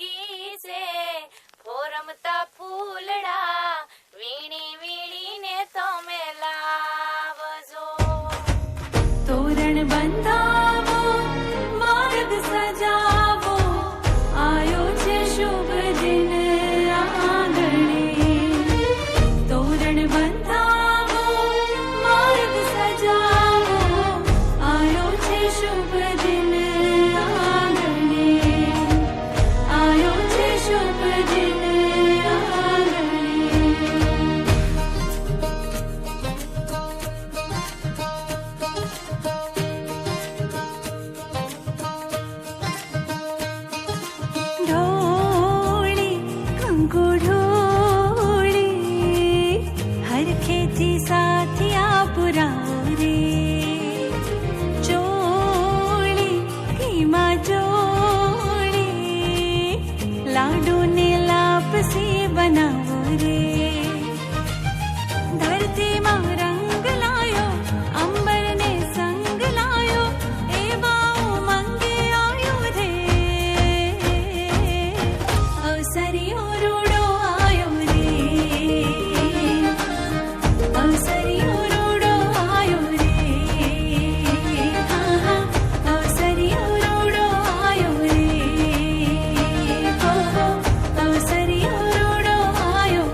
બગીચે ફોરમતા ફૂલડા વીણી વીણીને તમે લાવજો. તોરણ બંધાવો, માર્ગ સજાવો, આયો છે શુભ દિન આંગણે. તોરણ બંધાવો, માર્ગ સજાવો, આયો છે શુભ દિન આંગણે. આયો છે શુભ દિન આંગણે. ढोली कंकु ढोली हर खेती साथिया पुरारे. चोली कीमा चोली लाडू ने लापसी बनाવો રે. ધરતીમાં રંગ લાયો, અંબરને સંગ લાયો, એવા ઉમંગે આયો રે. અવસરીઓ રૂડો આયો રે. અવસરીઓ રૂડો આયો રે. હા હા અવસરીઓ રૂડો આયો રે. હો હો અવસરીઓ રૂડો આયો.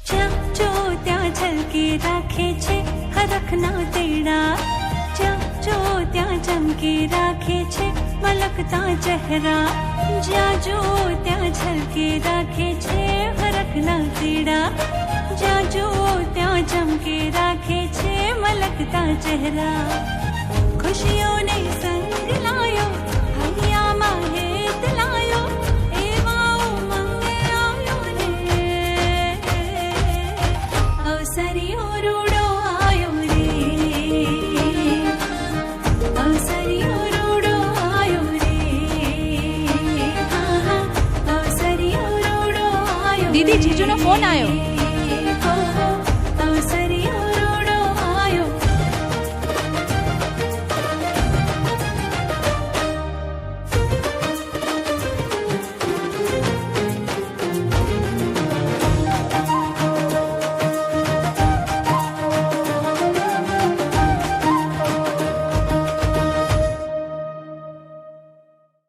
જ્યાં જો ત્યાં ઝલકી રાખે છે હરખના તેડા. જ્યાં જો ત્યાં ચમકી રાખે છે મલકતા ચહેરા. જ્યાં જો ત્યાં ઝલકી રાખે છે હરખના તેડા. જ્યાં જો ત્યાં ચમકી રાખે છે મલકતા ચહેરા. ખુશીઓને સંગ લાયો, હૈયામાં હેત લાયો, એવા ઉમંગે આયો રે. અવસરીઓ રૂડો આયો રે. અવસરીઓ રૂડો આયો રે. હા હા અવસરીઓ રૂડો આયો. દીદી જીજુનો ફોન આવ્યો.